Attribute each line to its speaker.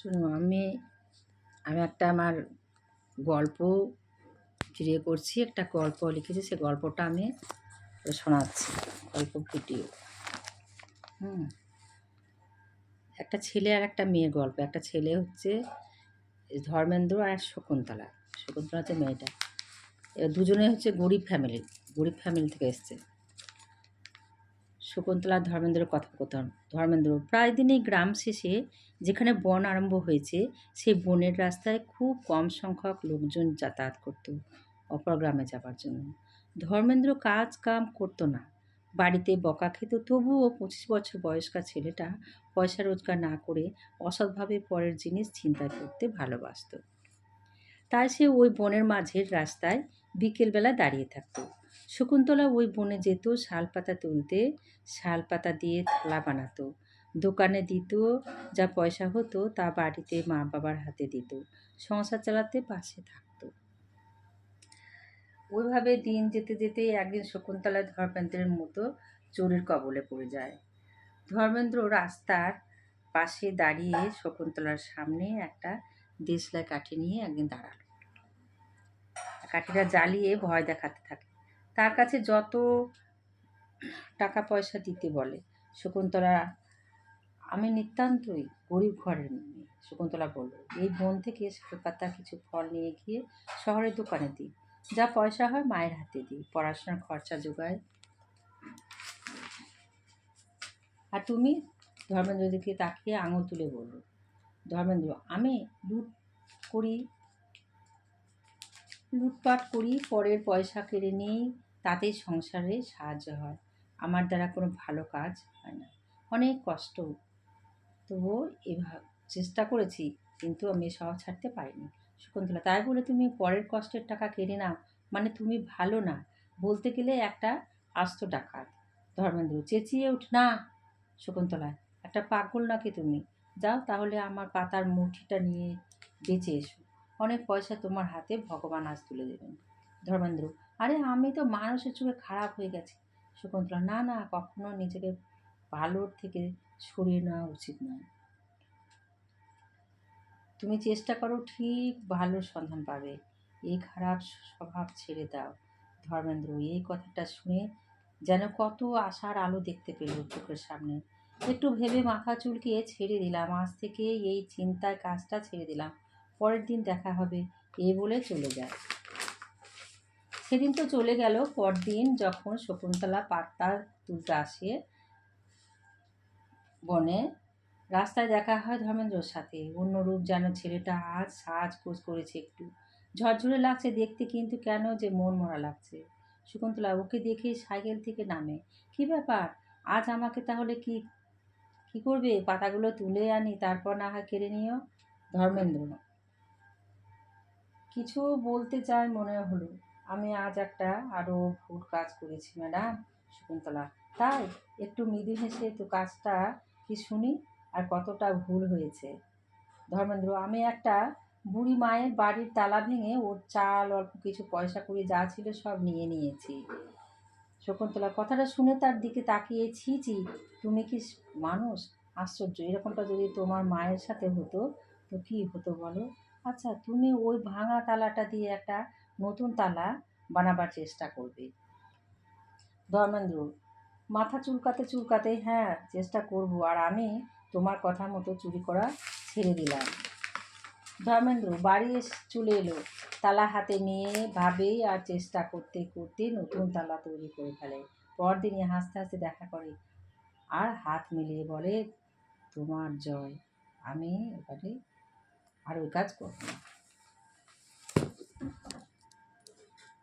Speaker 1: শুনো, আমি আমি একটা আমার গল্প করছি, একটা গল্প লিখেছি। সে গল্পটা আমি শোনাচ্ছি, গল্প ভিডিও। একটা ছেলে আর একটা মেয়ের গল্প। একটা ছেলে হচ্ছে ধর্মেন্দ্র আর শকুন্তলা। শকুন্তলা হচ্ছে মেয়েটা। এবার দুজনে হচ্ছে গরিব ফ্যামিলি থেকে এসছে। শকুন্তলা ধর্মেন্দ্রের কথোপকথন। ধর্মেন্দ্র: প্রায় দিনই গ্রাম শেষে যেখানে বন আরম্ভ হয়েছে সেই বনের রাস্তায় খুব কম সংখ্যক লোকজন যাতায়াত করত অপর গ্রামে যাবার জন্য। ধর্মেন্দ্র কাজ কাম করতো না, বাড়িতে বকা খেত, তবুও 25 বছর বয়স্কা ছেলেটা পয়সা রোজগার না করে অসৎভাবে পরের জিনিস ছিনতাই করতে ভালোবাসত। তাই সে ওই বনের মাঝের রাস্তায় বিকেলবেলা দাঁড়িয়ে থাকত। শকুন্তলা ওই বনে যেত শালপাতা তুলতে, শালপাতা দিয়ে থালা বানাতো, দোকানে দিত, যা পয়সা হতো তা বাড়িতে মা বাবার হাতে দিত, সংসার চালাতে পাশে থাকতো। ওইভাবে দিন যেতে যেতে একদিন শকুন্তলা ধর্মেন্দ্রের মতো চোরের কবলে পড়ে যায়। ধর্মেন্দ্র রাস্তার পাশে দাঁড়িয়ে শকুন্তলার সামনে একটা দেশলাই কাঠি নিয়ে একদিন দাঁড়ালো। কাঠিটা জ্বালিয়ে ভয় দেখাতে থাকে। তার কাছে যত টাকা পয়সা দিতে বলে। শকুন্তলা: আমি নিতান্তই গরিব ঘরের মেয়ে। শকুন্তলা বলল, এই বন থেকে শালপাতা কিছু ফল নিয়ে গিয়ে শহরের দোকানে দিই, যা পয়সা হয় মায়ের হাতে দিই, পড়াশোনার খরচা জোগায়। আর তুমি? ধর্মেন্দ্র দিকে তাকিয়ে আঙুল তুলে বলল। ধর্মেন্দ্র: আমি লুটপাট করি, পরের পয়সা কেড়ে নিই, তাতেই সংসারে সাহায্য হয়। আমার দ্বারা কোনো ভালো কাজ হয় না, অনেক কষ্ট, তবুও এভাবে চেষ্টা করেছি, কিন্তু আমি সব ছাড়তে পারিনি। শকুন্তলা: তাই বলে তুমি পরের কষ্টের টাকা কেড়ে নাও, মানে তুমি ভালো না, বলতে গেলে একটা আস্ত ডাকাত। ধর্মেন্দ্র চেঁচিয়ে উঠ, না। শকুন্তলা: একটা পাগল নাকি তুমি? যাও তাহলে আমার পাতার মুঠিটা নিয়ে বেঁচে এসো, অনেক পয়সা তোমার হাতে ভগবান আজ তুলে দেবেন। ধর্মেন্দ্র: আরে আমি তো মানুষের চোখে খারাপ হয়ে গেছি। শকুন্তলা: না না, কখনো নিজেকে ভালোর থেকে সরিয়ে নেওয়া উচিত নয়। তুমি চেষ্টা করো, ঠিক ভালোর সন্ধান পাবে। এই খারাপ স্বভাব ছেড়ে দাও। ধর্মেন্দ্র এই কথাটা শুনে যেন কত আশার আলো দেখতে পেল চোখের সামনে। একটু ভেবে মাথা চুলকিয়ে ছেড়ে দিলাম, আজ থেকে এই চিন্তায় কাজটা ছেড়ে দিলাম, পরের দিন দেখা হবে, এই বলে চলে যায়। সেদিন তো চলে গেল। পরদিন যখন শকুন্তলা পাতা তুলতে আসে বনে, রাস্তায় দেখা হয় ধর্মেন্দ্রর সাথে। অন্য রূপ যেন ছেলেটা আজ সাজগোজ করেছে, একটু ঝরঝরে লাগছে দেখতে, কিন্তু কেন যে মন মরা লাগছে। শকুন্তলা ওকে দেখে সাইকেল থেকে নামে। কি ব্যাপার, আজ আমাকে তাহলে কি কি করবে? পাতাগুলো তুলে আনি, তারপর না হয় কেড়ে নিও। ধর্মেন্দ্র কিছু বলতে চায় মনে হলো। আমি আজ একটা আরও ভুল কাজ করেছি ম্যাডাম। শকুন্তলা: তাই? একটু মৃদু হেসে তো কাজটা কি শুনি, আর কতটা ভুল হয়েছে? ধর্মেন্দ্র: আমি একটা বুড়ি মায়ের বাড়ির তালা ভেঙে ওর চাল, অল্প কিছু পয়সা করি যা ছিল সব নিয়ে নিয়েছি। শকুন্তলা কথাটা শুনে তার দিকে তাকিয়ে, ছি ছি, তুমি কি মানুষ? আশ্চর্য, এরকমটা যদি তোমার মায়ের সাথে হতো তো কি হতো বলো? আচ্ছা, তুমি ওই ভাঙা তালাটা দিয়ে একটা নতুন তালা বানাবার চেষ্টা করবে। ধর্মেন্দ্র মাথা চুলকাতে চুলকাতে: হ্যাঁ, চেষ্টা করব, আর আমি তোমার কথা মতো চুরি করা ছেড়ে দিলাম। ধর্মেন্দ্র বাড়ি চলে এলো, তালা হাতে নিয়ে ভাবে আর চেষ্টা করতে করতে নতুন তালা তৈরি করে ফেলে। পরদিনই হাসতে হাসতে দেখা করে আর হাত মিলিয়ে বলে, তোমার জয়, আমি এবারে আর ওই কাজ করব না।